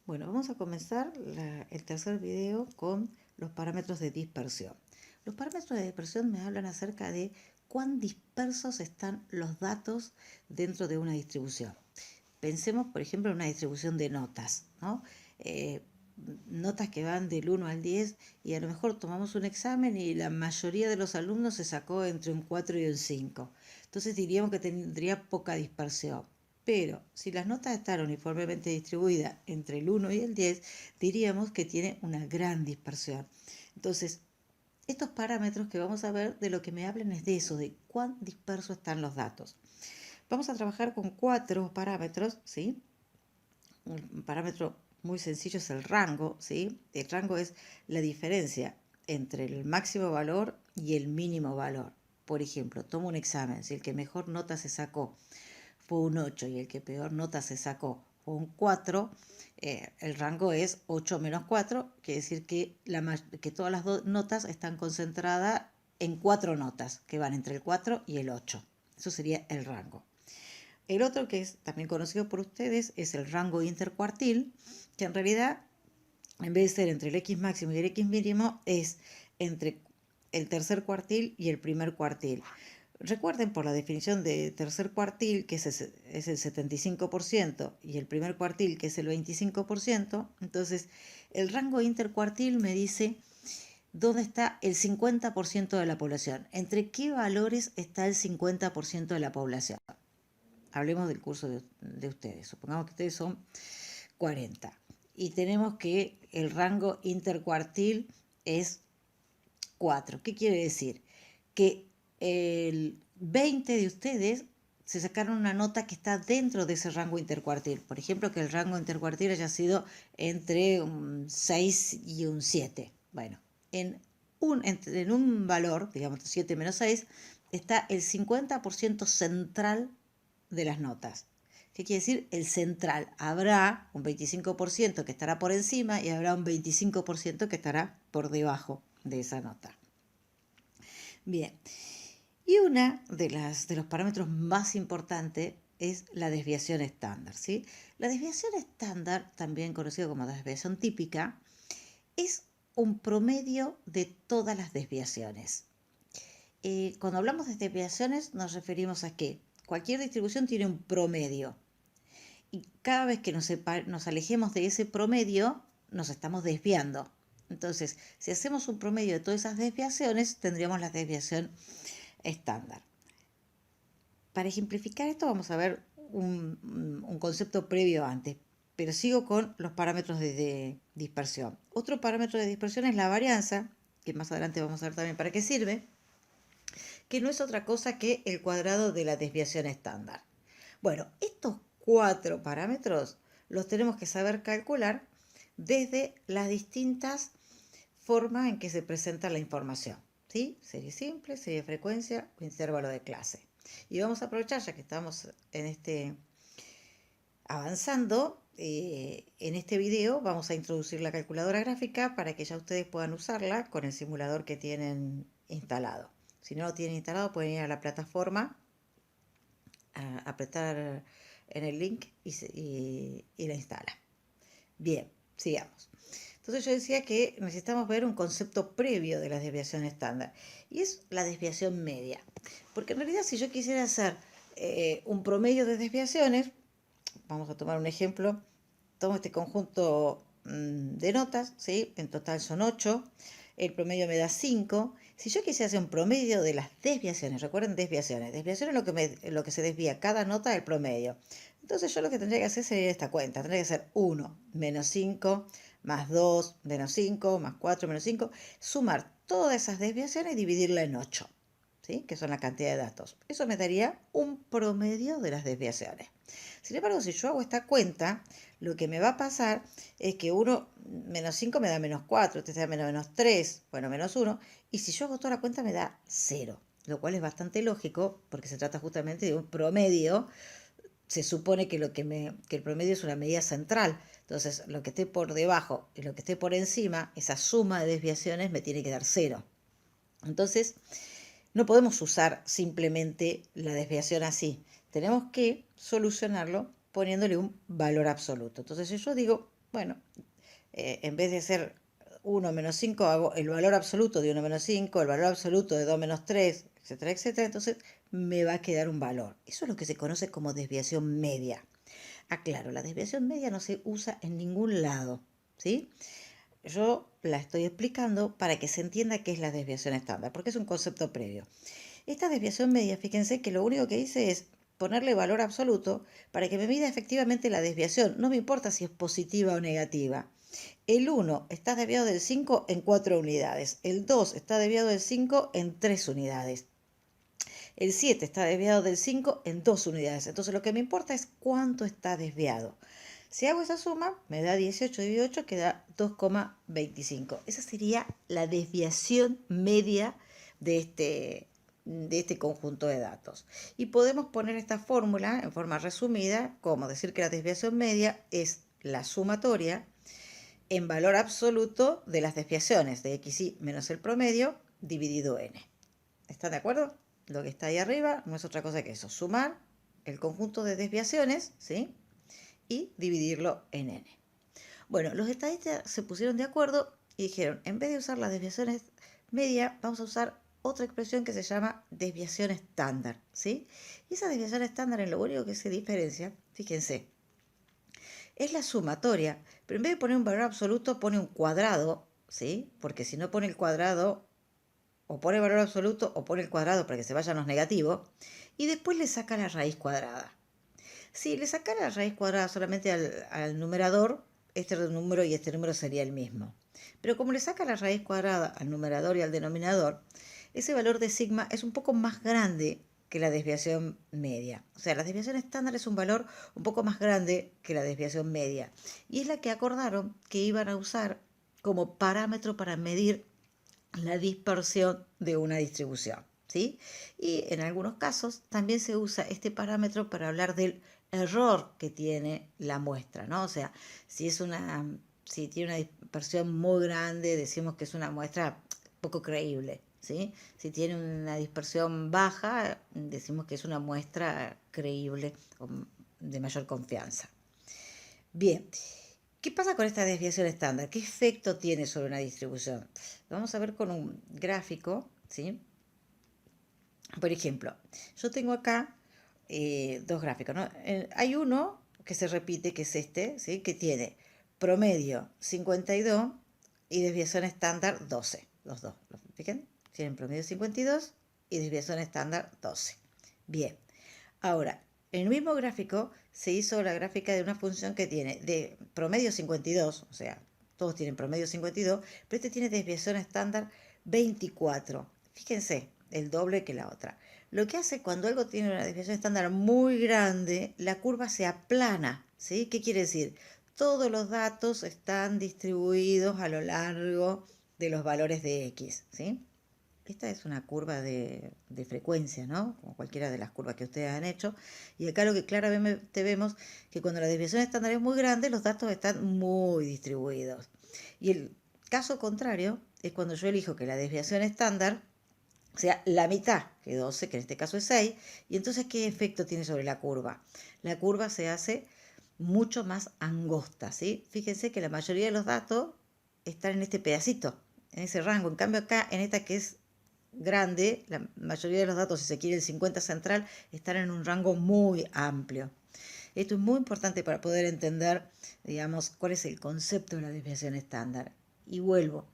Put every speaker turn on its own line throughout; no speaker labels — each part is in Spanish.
Bueno, vamos a comenzar el tercer video con los parámetros de dispersión. Los parámetros de dispersión me hablan acerca de cuán dispersos están los datos dentro de una distribución. Pensemos, por ejemplo, en una distribución de notas, ¿no? Notas que van del 1 al 10 y a lo mejor tomamos un examen y la mayoría de los alumnos se sacó entre un 4 y un 5. Entonces diríamos que tendría poca dispersión. Pero si las notas están uniformemente distribuidas entre el 1 y el 10, diríamos que tiene una gran dispersión. Entonces, estos parámetros que vamos a ver de lo que me hablan es de eso, de cuán dispersos están los datos. Vamos a trabajar con 4 parámetros, ¿sí? Un parámetro muy sencillo es el rango, ¿sí? El rango es la diferencia entre el máximo valor y el mínimo valor. Por ejemplo, tomo un examen, si el que mejor nota se sacó fue un 8 y el que peor nota se sacó fue un 4, el rango es 8 menos 4, quiere decir que todas las notas están concentradas en 4 notas, que van entre el 4 y el 8. Eso sería el rango. El otro, que es también conocido por ustedes, es el rango intercuartil, que en realidad, en vez de ser entre el X máximo y el X mínimo, es entre el tercer cuartil y el primer cuartil. Recuerden por la definición de tercer cuartil, que es el 75%, y el primer cuartil, que es el 25%, entonces el rango intercuartil me dice dónde está el 50% de la población, entre qué valores está el 50% de la población. Hablemos del curso de ustedes, supongamos que ustedes son 40 y tenemos que el rango intercuartil es 4. ¿Qué quiere decir? Que el 20 de ustedes se sacaron una nota que está dentro de ese rango intercuartil. Por ejemplo, que el rango intercuartil haya sido entre un 6 y un 7. Bueno, en un valor, digamos 7 menos 6, está el 50% central de las notas. ¿Qué quiere decir? El central. Habrá un 25% que estará por encima y habrá un 25% que estará por debajo de esa nota. Bien, y una de los parámetros más importantes es la desviación estándar, ¿sí? La desviación estándar, también conocida como desviación típica, es un promedio de todas las desviaciones. Cuando hablamos de desviaciones nos referimos a que cualquier distribución tiene un promedio y cada vez que nos alejemos de ese promedio nos estamos desviando. Entonces, si hacemos un promedio de todas esas desviaciones, tendríamos la desviación estándar. Para ejemplificar esto vamos a ver un concepto previo antes, pero sigo con los parámetros de dispersión. Otro parámetro de dispersión es la varianza, que más adelante vamos a ver también para qué sirve, que no es otra cosa que el cuadrado de la desviación estándar. Bueno, estos 4 parámetros los tenemos que saber calcular desde las distintas formas en que se presenta la información, ¿sí? Serie simple, serie de frecuencia o intervalo de clase. Y vamos a aprovechar, ya que estamos avanzando, en este video vamos a introducir la calculadora gráfica para que ya ustedes puedan usarla con el simulador que tienen instalado. Si no lo tienen instalado, pueden ir a la plataforma, apretar en el link y la instala. Bien, sigamos. Entonces yo decía que necesitamos ver un concepto previo de la desviación estándar y es la desviación media. Porque en realidad si yo quisiera hacer un promedio de desviaciones, vamos a tomar un ejemplo, tomo este conjunto de notas, ¿sí? En total son 8, el promedio me da 5. Si yo quisiera hacer un promedio de las desviaciones, recuerden desviaciones es lo que se desvía cada nota del promedio. Entonces yo lo que tendría que hacer sería esta cuenta, tendría que hacer 1 menos 5 más 2 menos 5 más 4 menos 5, sumar todas esas desviaciones y dividirla en 8, ¿sí? Que son la cantidad de datos. Eso me daría un promedio de las desviaciones. Sin embargo, si yo hago esta cuenta, lo que me va a pasar es que 1 menos 5 me da menos 4, este da menos 3, bueno, menos 1, y si yo hago toda la cuenta me da 0, lo cual es bastante lógico porque se trata justamente de un promedio. Se supone que el promedio es una medida central, entonces lo que esté por debajo y lo que esté por encima, esa suma de desviaciones me tiene que dar 0. Entonces, no podemos usar simplemente la desviación así. Tenemos que solucionarlo poniéndole un valor absoluto. Entonces, si yo digo Bueno, en vez de ser 1 menos 5, hago el valor absoluto de 1 menos 5, el valor absoluto de 2 menos 3, etcétera, etcétera. Entonces me va a quedar un valor. Eso es lo que se conoce como desviación media. Aclaro, la desviación media no se usa en ningún lado, ¿sí? Yo la estoy explicando para que se entienda qué es la desviación estándar, porque es un concepto previo. Esta desviación media, fíjense que lo único que hice es ponerle valor absoluto para que me mida efectivamente la desviación. No me importa si es positiva o negativa. El 1 está desviado del 5 en 4 unidades. El 2 está desviado del 5 en 3 unidades. El 7 está desviado del 5 en 2 unidades. Entonces lo que me importa es cuánto está desviado. Si hago esa suma, me da 18 dividido 8, que da 2,25. Esa sería la desviación media de este conjunto de datos. Y podemos poner esta fórmula en forma resumida, como decir que la desviación media es la sumatoria en valor absoluto de las desviaciones de xy menos el promedio dividido n. ¿Están de acuerdo? Lo que está ahí arriba no es otra cosa que eso, sumar el conjunto de desviaciones, ¿sí? Y dividirlo en n. Bueno, los estadistas se pusieron de acuerdo y dijeron, en vez de usar las desviaciones media, vamos a usar otra expresión que se llama desviación estándar, ¿sí? Y esa desviación estándar en lo único que se diferencia, fíjense, es la sumatoria, pero en vez de poner un valor absoluto pone un cuadrado, ¿sí? Porque si no pone el cuadrado, o pone valor absoluto o pone el cuadrado para que se vayan los negativos, y después le saca la raíz cuadrada. Si le sacara la raíz cuadrada solamente al numerador, este número y este número sería el mismo. Pero como le saca la raíz cuadrada al numerador y al denominador, ese valor de sigma es un poco más grande que la desviación media. O sea, la desviación estándar es un valor un poco más grande que la desviación media. Y es la que acordaron que iban a usar como parámetro para medir la dispersión de una distribución, ¿sí? Y en algunos casos también se usa este parámetro para hablar del error que tiene la muestra, ¿no? O sea, si tiene una dispersión muy grande, decimos que es una muestra poco creíble, ¿sí? Si tiene una dispersión baja, decimos que es una muestra creíble o de mayor confianza. Bien, ¿qué pasa con esta desviación estándar? ¿Qué efecto tiene sobre una distribución? Lo vamos a ver con un gráfico, ¿sí? Por ejemplo, yo tengo acá dos gráficos, ¿no? Hay uno que se repite, que es este, ¿sí? Que tiene promedio 52 y desviación estándar 12. Los dos, ¿fijan? Tienen promedio 52 y desviación estándar 12. Bien, ahora, en el mismo gráfico se hizo la gráfica de una función que tiene de promedio 52, o sea, todos tienen promedio 52, pero este tiene desviación estándar 24. Fíjense, el doble que la otra. Lo que hace cuando algo tiene una desviación estándar muy grande, la curva se aplana, ¿sí? ¿Qué quiere decir? Todos los datos están distribuidos a lo largo de los valores de x, ¿sí? Esta es una curva de frecuencia, ¿no? Como cualquiera de las curvas que ustedes han hecho. Y acá lo que claramente vemos que cuando la desviación estándar es muy grande, los datos están muy distribuidos. Y el caso contrario es cuando yo elijo que la desviación estándar sea la mitad, que 12, que en este caso es 6. Y entonces, ¿qué efecto tiene sobre la curva? La curva se hace mucho más angosta, ¿sí? Fíjense que la mayoría de los datos están en este pedacito, en ese rango. En cambio acá, en esta que es grande, la mayoría de los datos, si se quiere el 50 central, están en un rango muy amplio. Esto es muy importante para poder entender, digamos, cuál es el concepto de la desviación estándar. Y vuelvo,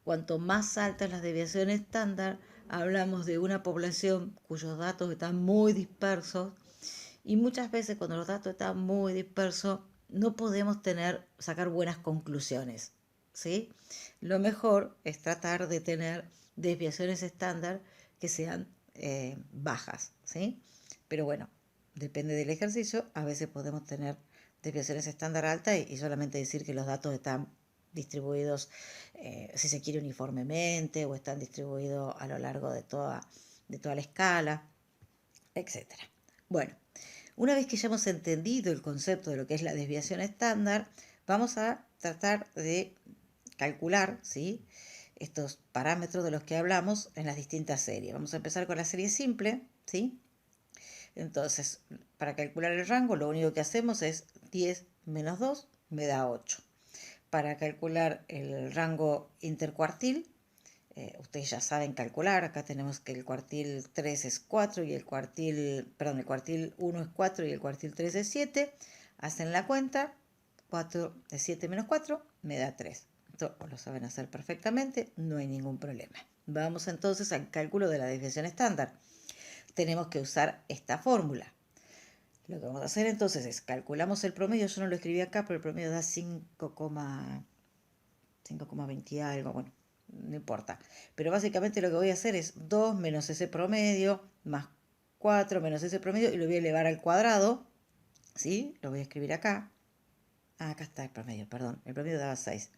cuanto más alta es la desviación estándar, hablamos de una población cuyos datos están muy dispersos y muchas veces cuando los datos están muy dispersos no podemos sacar buenas conclusiones, ¿sí? Lo mejor es tratar de tener desviaciones estándar que sean bajas, ¿sí? Pero bueno, depende del ejercicio, a veces podemos tener desviaciones estándar altas y solamente decir que los datos están distribuidos, si se quiere, uniformemente o están distribuidos a lo largo de toda la escala, etcétera. Bueno, una vez que ya hemos entendido el concepto de lo que es la desviación estándar, vamos a tratar de calcular, ¿sí?, estos parámetros de los que hablamos en las distintas series. Vamos a empezar con la serie simple, ¿sí? Entonces, para calcular el rango, lo único que hacemos es 10 menos 2 me da 8. para calcular el rango intercuartil. Ustedes ya saben calcular, acá tenemos que el cuartil 3 es 4 y el cuartil 1 es 4 y el cuartil 3 es 7. Hacen la cuenta, 4 de 7 menos 4 me da 3. Esto lo saben hacer perfectamente, no hay ningún problema. Vamos entonces al cálculo de la desviación estándar. Tenemos que usar esta fórmula. Lo que vamos a hacer entonces es, calculamos el promedio, yo no lo escribí acá, pero el promedio da 5,20 y algo, bueno, no importa. Pero básicamente lo que voy a hacer es 2 menos ese promedio, más 4 menos ese promedio, y lo voy a elevar al cuadrado, ¿sí? Lo voy a escribir acá. Ah, acá está el promedio, perdón, el promedio daba 6.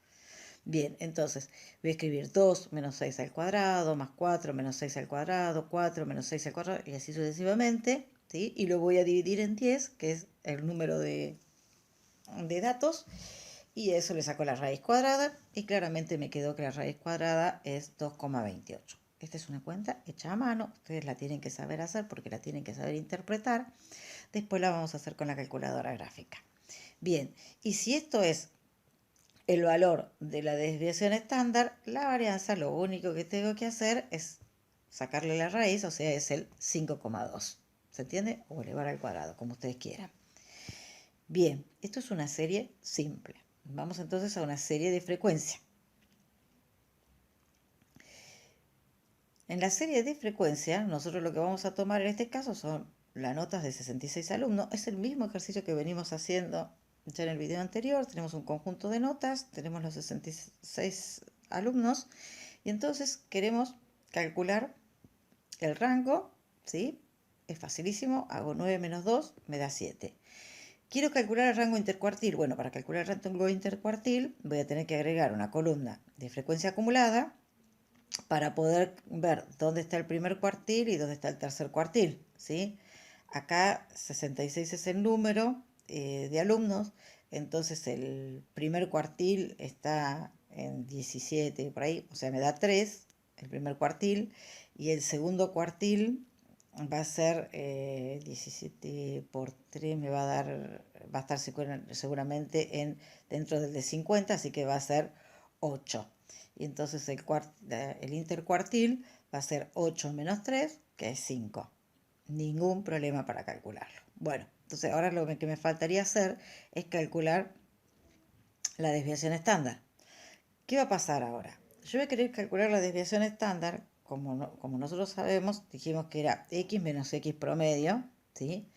Bien, entonces voy a escribir 2 menos 6 al cuadrado, más 4 menos 6 al cuadrado, 4 menos 6 al cuadrado, y así sucesivamente, ¿sí? Y lo voy a dividir en 10, que es el número de datos, y eso le saco la raíz cuadrada, y claramente me quedó que la raíz cuadrada es 2,28. Esta es una cuenta hecha a mano, ustedes la tienen que saber hacer porque la tienen que saber interpretar. Después la vamos a hacer con la calculadora gráfica. Bien, y si esto es el valor de la desviación estándar, la varianza lo único que tengo que hacer es sacarle la raíz, o sea, es el 5,2. ¿Se entiende? O elevar al cuadrado, como ustedes quieran. Bien, esto es una serie simple. Vamos entonces a una serie de frecuencia. En la serie de frecuencia, nosotros lo que vamos a tomar en este caso son las notas de 66 alumnos. Es el mismo ejercicio que venimos haciendo ya en el video anterior. Tenemos un conjunto de notas, tenemos los 66 alumnos y entonces queremos calcular el rango, ¿sí? Es facilísimo, hago 9 menos 2, me da 7. Quiero calcular el rango intercuartil. Bueno, para calcular el rango intercuartil voy a tener que agregar una columna de frecuencia acumulada para poder ver dónde está el primer cuartil y dónde está el tercer cuartil, ¿sí? Acá 66 es el número de alumnos, entonces el primer cuartil está en 17, por ahí, o sea, me da 3, el primer cuartil, y el segundo cuartil va a ser 17 por 3, me va a dar, va a estar seguramente dentro del de 50, así que va a ser 8. Y entonces el intercuartil va a ser 8 menos 3, que es 5. Ningún problema para calcularlo. Bueno, entonces ahora lo que me faltaría hacer es calcular la desviación estándar. ¿Qué va a pasar ahora? Yo voy a querer calcular la desviación estándar, como nosotros sabemos, dijimos que era x menos x promedio, ¿sí?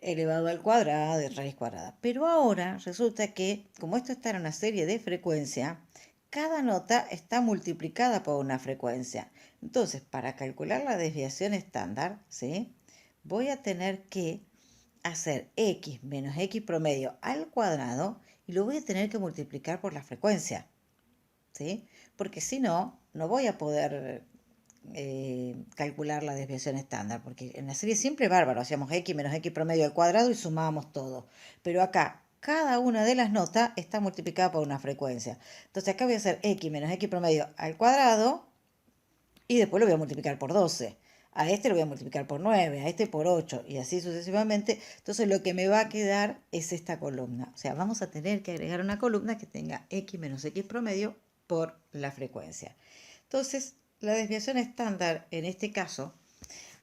Elevado al cuadrado de raíz cuadrada. Pero ahora resulta que, como esto está en una serie de frecuencia, cada nota está multiplicada por una frecuencia. Entonces, para calcular la desviación estándar, ¿sí? Voy a tener que hacer x menos x promedio al cuadrado y lo voy a tener que multiplicar por la frecuencia, ¿sí? Porque si no, no voy a poder calcular la desviación estándar, porque en la serie simple, bárbaro, hacíamos x menos x promedio al cuadrado y sumábamos todo. Pero acá, cada una de las notas está multiplicada por una frecuencia. Entonces acá voy a hacer x menos x promedio al cuadrado y después lo voy a multiplicar por 12. A este lo voy a multiplicar por 9, a este por 8 y así sucesivamente. Entonces lo que me va a quedar es esta columna. O sea, vamos a tener que agregar una columna que tenga x menos x promedio por la frecuencia. Entonces, la desviación estándar en este caso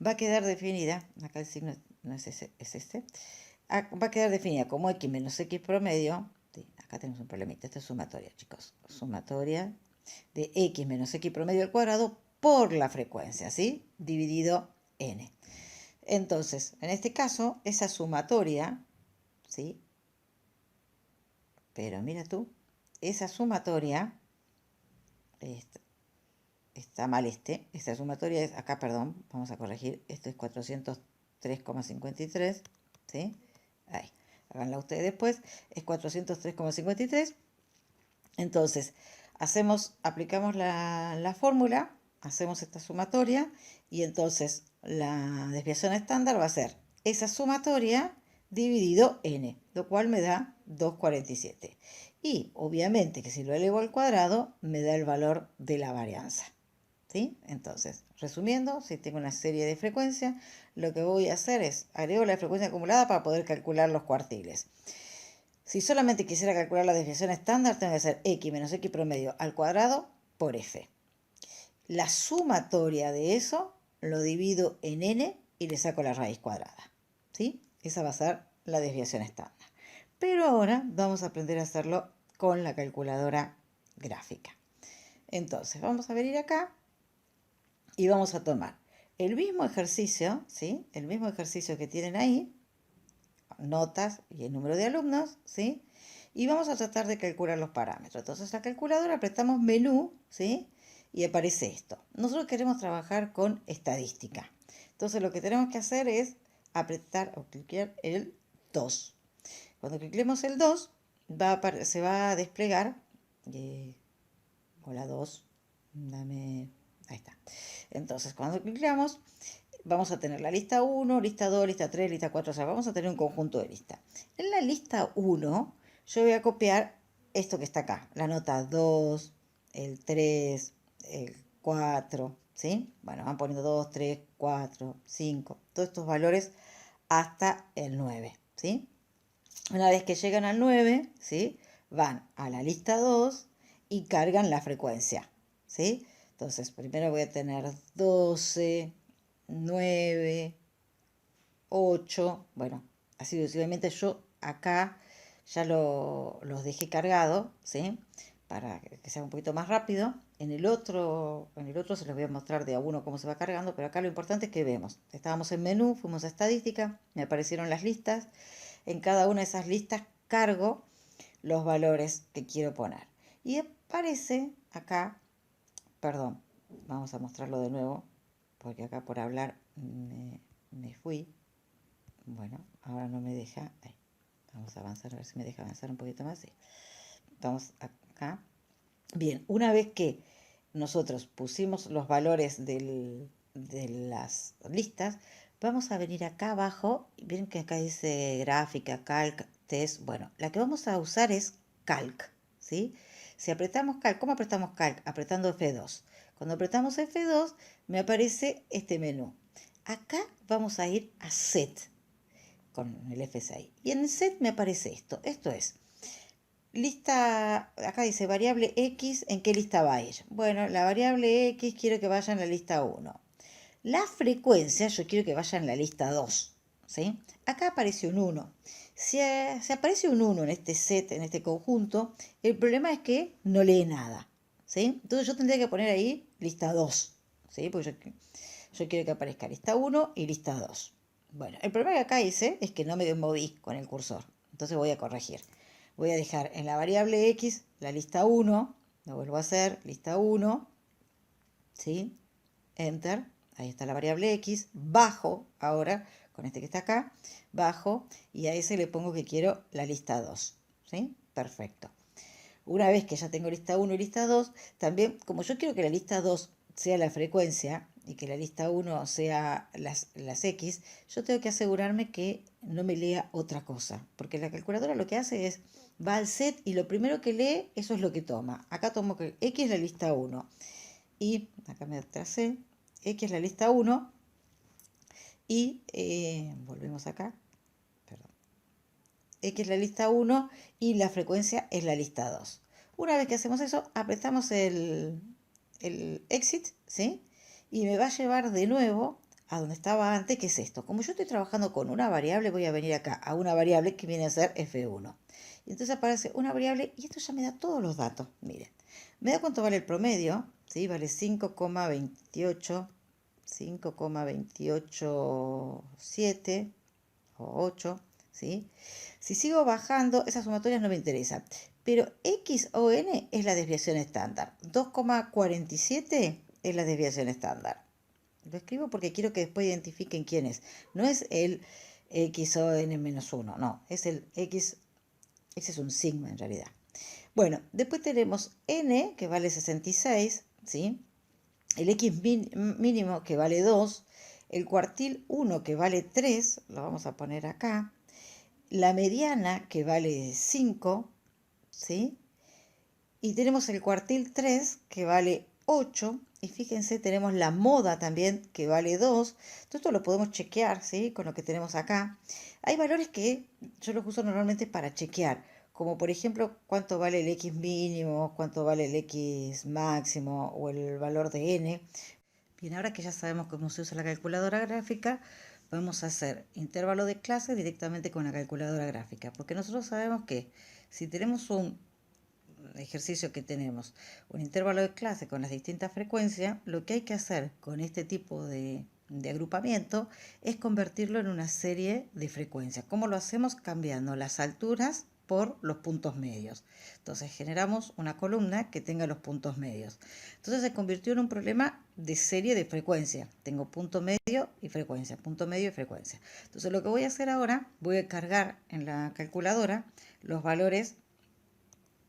va a quedar definida, acá el signo no es ese, es este, va a quedar definida como x menos x promedio, sí, acá tenemos un problemita, esta es sumatoria, chicos, sumatoria de x menos x promedio al cuadrado por la frecuencia, ¿sí? Dividido n. Entonces, en este caso, esa sumatoria, ¿sí? Pero mira tú, esa sumatoria, está mal esta sumatoria es, acá perdón, vamos a corregir, esto es 403,53, ¿sí? Ahí, háganla ustedes después, es 403,53, entonces, aplicamos la fórmula, hacemos esta sumatoria, y entonces la desviación estándar va a ser esa sumatoria dividido n, lo cual me da 2,47. Y obviamente que si lo elevo al cuadrado, me da el valor de la varianza. ¿Sí? Entonces, resumiendo, si tengo una serie de frecuencias, lo que voy a hacer es agrego la frecuencia acumulada para poder calcular los cuartiles. Si solamente quisiera calcular la desviación estándar, tengo que hacer x menos x promedio al cuadrado por f. La sumatoria de eso lo divido en n y le saco la raíz cuadrada. ¿Sí? Esa va a ser la desviación estándar. Pero ahora vamos a aprender a hacerlo con la calculadora gráfica. Entonces, vamos a venir acá y vamos a tomar el mismo ejercicio, ¿sí? El mismo ejercicio que tienen ahí, notas y el número de alumnos, ¿sí? Y vamos a tratar de calcular los parámetros. Entonces, la calculadora apretamos menú, ¿sí? Y aparece esto. Nosotros queremos trabajar con estadística. Entonces, lo que tenemos que hacer es apretar o clicar el 2. Cuando cliquemos el 2, se va a desplegar. Hola 2, dame. Ahí está. Entonces, cuando clicamos, vamos a tener la lista 1, lista 2, lista 3, lista 4, o sea, vamos a tener un conjunto de listas. En la lista 1, yo voy a copiar esto que está acá, la nota 2, el 3, el 4, ¿sí? Bueno, van poniendo 2, 3, 4, 5, todos estos valores hasta el 9, ¿sí? Una vez que llegan al 9, ¿sí? Van a la lista 2 y cargan la frecuencia, ¿sí? Entonces, primero voy a tener 12, 9, 8, bueno, así sucesivamente. Yo acá ya los dejé cargados, ¿sí? Para que sea un poquito más rápido. En el otro se los voy a mostrar de a uno cómo se va cargando, pero acá lo importante es que vemos. Estábamos en menú, fuimos a estadística, me aparecieron las listas. En cada una de esas listas cargo los valores que quiero poner. Y aparece acá, perdón, vamos a mostrarlo de nuevo, porque acá por hablar me fui. Bueno, ahora no me deja. Ahí. Vamos a avanzar, a ver si me deja avanzar un poquito más. Sí. Vamos acá. Bien, una vez que nosotros pusimos los valores de las listas, vamos a venir acá abajo. Miren que acá dice gráfica, calc, test. Bueno, la que vamos a usar es calc, ¿sí? Si apretamos calc, ¿cómo apretamos calc? Apretando F2. Cuando apretamos F2, me aparece este menú. Acá vamos a ir a set con el F6. Y en el set me aparece esto. Esto es lista, acá dice variable X, ¿en qué lista va a ir? Bueno, la variable X quiero que vaya en la lista 1. La frecuencia yo quiero que vaya en la lista 2. ¿Sí? Acá aparece un 1. Si aparece un 1 en este set, en este conjunto, el problema es que no lee nada. ¿Sí? Entonces yo tendría que poner ahí lista 2. ¿Sí? Porque yo quiero que aparezca lista 1 y lista 2. Bueno, el problema que acá hice es que no me moví con el cursor. Entonces voy a corregir. Voy a dejar en la variable X la lista 1. Lo vuelvo a hacer, lista 1. ¿Sí? Enter. Ahí está la variable X. Bajo ahora, con este que está acá. Bajo. Y a ese le pongo que quiero la lista 2. ¿Sí? Perfecto. Una vez que ya tengo lista 1 y lista 2, también, como yo quiero que la lista 2 sea la frecuencia y que la lista 1 sea las X, yo tengo que asegurarme que no me lea otra cosa, porque la calculadora lo que hace es, va al set y lo primero que lee, eso es lo que toma. Acá tomo que X es la lista 1 y, acá me tracé, X es la lista 1 y, volvemos acá, perdón, X es la lista 1 y la frecuencia es la lista 2. Una vez que hacemos eso, apretamos el exit, ¿sí? Y me va a llevar de nuevo a donde estaba antes, que es esto. Como yo estoy trabajando con una variable, voy a venir acá a una variable que viene a ser F1. Y entonces aparece una variable y esto ya me da todos los datos. Miren, me da cuánto vale el promedio, ¿sí? Vale 5,28, 5,287 o 8, ¿sí? Si sigo bajando, esas sumatorias no me interesan. Pero X o N es la desviación estándar. 2,47 es la desviación estándar. Lo escribo porque quiero que después identifiquen quién es. No es el X o N menos 1, no. Es el X, ese es un sigma en realidad. Bueno, después tenemos N, que vale 66, ¿sí? El X mínimo, que vale 2. El cuartil 1, que vale 3, lo vamos a poner acá. La mediana, que vale 5, ¿sí? Y tenemos el cuartil 3, que vale 8. Y fíjense, tenemos la moda también, que vale 2. Todo esto lo podemos chequear, ¿sí? Con lo que tenemos acá. Hay valores que yo los uso normalmente para chequear. como por ejemplo cuánto vale el X mínimo, cuánto vale el X máximo o el valor de n. Bien, ahora que ya sabemos cómo se usa la calculadora gráfica, vamos a hacer intervalo de clase directamente con la calculadora gráfica, porque nosotros sabemos que si tenemos un ejercicio que tenemos un intervalo de clase con las distintas frecuencias, lo que hay que hacer con este tipo de agrupamiento es convertirlo en una serie de frecuencias. ¿Cómo lo hacemos? Cambiando las alturas por los puntos medios. Entonces generamos una columna que tenga los puntos medios. Entonces se convirtió en un problema de serie de frecuencia. Tengo punto medio y frecuencia, punto medio y frecuencia. Entonces lo que voy a hacer ahora, voy a cargar en la calculadora los valores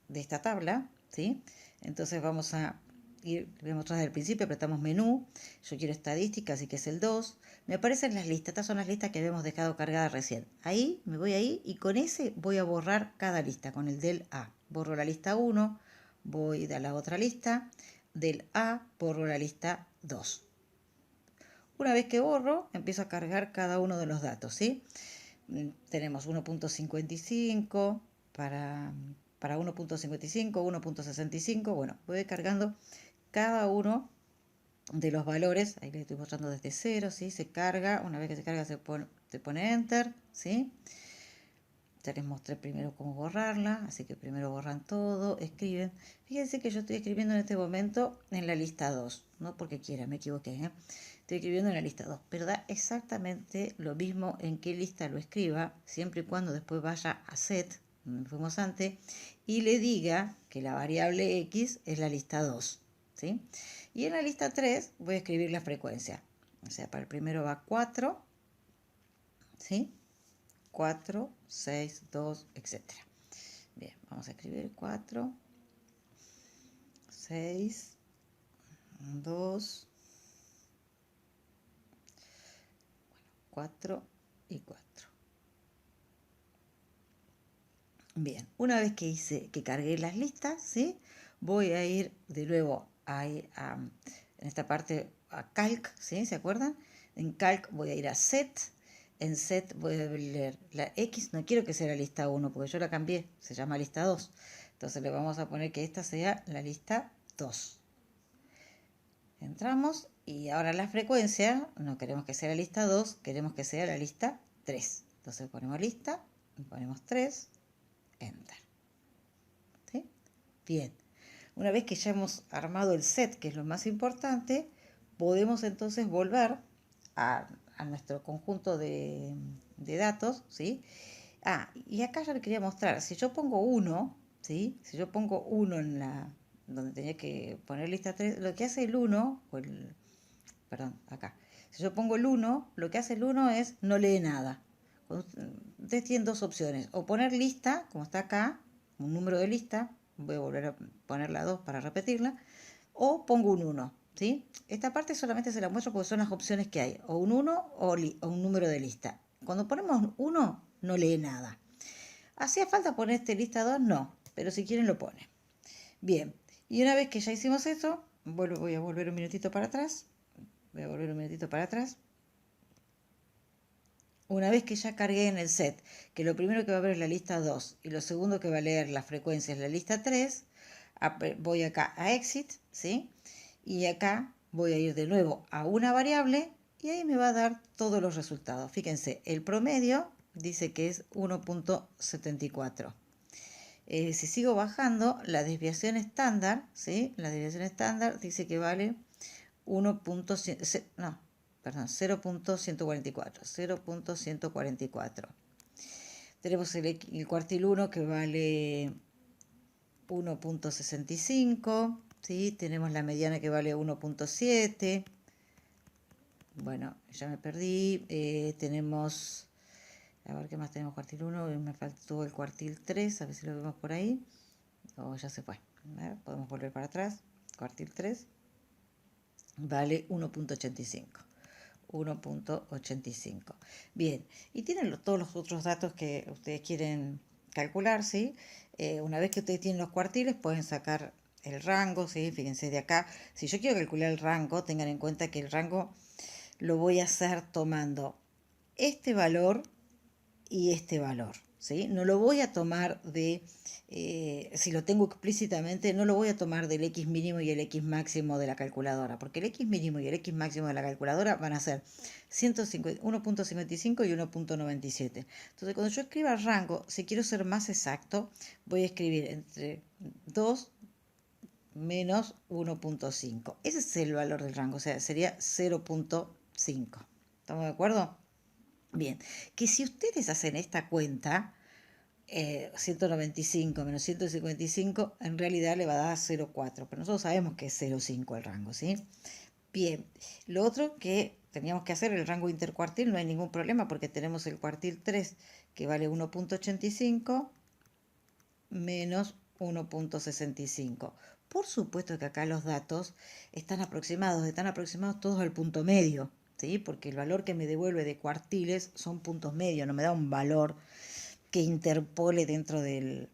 de esta tabla, ¿sí? Entonces vamos a ir, voy a mostrar desde el principio, apretamos menú, yo quiero estadística, así que es el 2. Me aparecen las listas, estas son las listas que habíamos dejado cargadas recién. Ahí, me voy ahí y con ese voy a borrar cada lista, con el del A. Borro la lista 1, voy a la otra lista, del A borro la lista 2. Una vez que borro, empiezo a cargar cada uno de los datos, ¿sí? Tenemos 1.55 para 1.55, 1.65. Bueno, voy cargando cada uno de los valores. Ahí le estoy mostrando desde cero, ¿sí? Se carga. Una vez que se carga se pone Enter, ¿sí? Ya les mostré primero cómo borrarla, así que primero borran todo, escriben. Fíjense que yo estoy escribiendo en este momento en la lista 2, no porque quiera, me equivoqué, ¿eh? Estoy escribiendo en la lista 2, pero da exactamente lo mismo en qué lista lo escriba, siempre y cuando después vaya a set, donde fuimos antes, y le diga que la variable X es la lista 2, ¿sí? Y en la lista 3 voy a escribir la frecuencia. O sea, para el primero va 4, ¿sí? 4, 6, 2, etc. Bien, vamos a escribir 4, 6, 2, 4 y 4. Bien, una vez que cargué las listas, ¿sí? Voy a ir de nuevo en esta parte a Calc, ¿sí? ¿Se acuerdan? En Calc voy a ir a Set. En Set voy a leer la X. No quiero que sea la lista 1 porque yo la cambié. Se llama lista 2. Entonces le vamos a poner que esta sea la lista 2. Entramos y ahora la frecuencia, no queremos que sea la lista 2, queremos que sea la lista 3. Entonces ponemos lista, ponemos 3, Enter. ¿Sí? Bien. Una vez que ya hemos armado el set, que es lo más importante, podemos entonces volver a nuestro conjunto de datos, ¿sí? Y acá yo le quería mostrar, si yo pongo 1, ¿sí? Si yo pongo 1 en la, donde tenía que poner lista 3, lo que hace el 1, perdón, acá. Si yo pongo el 1, lo que hace el 1 es no lee nada. Ustedes tienen dos opciones, o poner lista, como está acá, un número de lista, voy a volver a poner la 2 para repetirla, o pongo un 1, ¿sí? Esta parte solamente se la muestro porque son las opciones que hay, o un 1 o un número de lista. Cuando ponemos 1, no lee nada. ¿Hacía falta poner este lista 2? No, pero si quieren lo ponen. Bien, y una vez que ya hicimos eso, voy a volver un minutito para atrás. Una vez que ya cargué en el set, que lo primero que va a ver es la lista 2 y lo segundo que va a leer la frecuencia es la lista 3, voy acá a Exit, ¿sí? Y acá voy a ir de nuevo a una variable y ahí me va a dar todos los resultados. Fíjense, el promedio dice que es 1.74. Si sigo bajando, la desviación estándar, ¿sí? La desviación estándar dice que vale 0.144. Tenemos el cuartil 1 que vale 1.65, ¿sí? Tenemos la mediana que vale 1.7. Bueno, ya me perdí. Tenemos, a ver qué más tenemos, cuartil 1, me faltó el cuartil 3, a ver si lo vemos por ahí. Ya se fue. Podemos volver para atrás. Cuartil 3 vale 1.85. 1.85. Bien, y tienen todos los otros datos que ustedes quieren calcular, ¿sí? Una vez que ustedes tienen los cuartiles, pueden sacar el rango, ¿sí? Fíjense de acá. Si yo quiero calcular el rango, tengan en cuenta que el rango lo voy a hacer tomando este valor y este valor, ¿sí? No lo voy a tomar si lo tengo explícitamente, no lo voy a tomar del X mínimo y el X máximo de la calculadora, porque el X mínimo y el X máximo de la calculadora van a ser 1.55 y 1.97. Entonces, cuando yo escriba rango, si quiero ser más exacto, voy a escribir entre 2 menos 1.5. Ese es el valor del rango, o sea, sería 0.5. ¿Estamos de acuerdo? Bien, que si ustedes hacen esta cuenta, 195 menos 155, en realidad le va a dar 0,4, pero nosotros sabemos que es 0,5 el rango, ¿sí? Bien, lo otro que teníamos que hacer, el rango intercuartil, no hay ningún problema porque tenemos el cuartil 3 que vale 1.85 menos 1.65. Por supuesto que acá los datos están aproximados todos al punto medio, ¿sí? Porque el valor que me devuelve de cuartiles son puntos medios, no me da un valor que interpole dentro del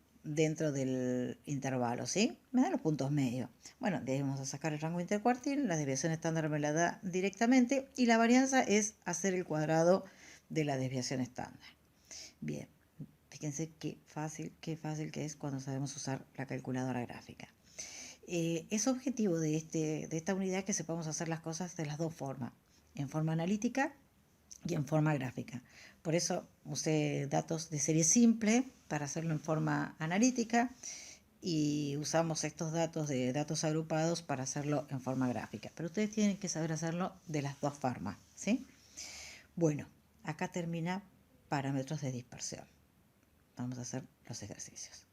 intervalo, ¿sí? Me da los puntos medios. Bueno, debemos sacar el rango intercuartil, la desviación estándar me la da directamente y la varianza es hacer el cuadrado de la desviación estándar. Bien, fíjense qué fácil que es cuando sabemos usar la calculadora gráfica. Es objetivo de esta unidad que sepamos hacer las cosas de las dos formas, en forma analítica y en forma gráfica. Por eso usé datos de serie simple para hacerlo en forma analítica y usamos estos datos de datos agrupados para hacerlo en forma gráfica. Pero ustedes tienen que saber hacerlo de las dos formas, ¿sí? Bueno, acá termina parámetros de dispersión. Vamos a hacer los ejercicios.